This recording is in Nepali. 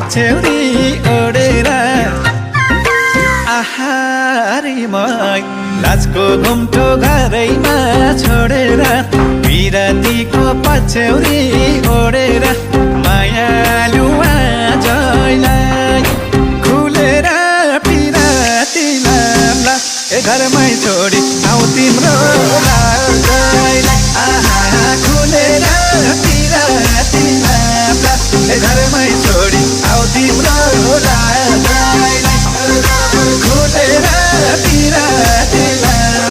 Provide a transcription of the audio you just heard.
पछ्यौरी ओडेर आहारीमै लाजको घुम्टो घरैमा छोडेर बिरातीको पछ्यौरी ओडेर मायालु आजैलाई खुलेर पिराती नाम्ला ए घरमै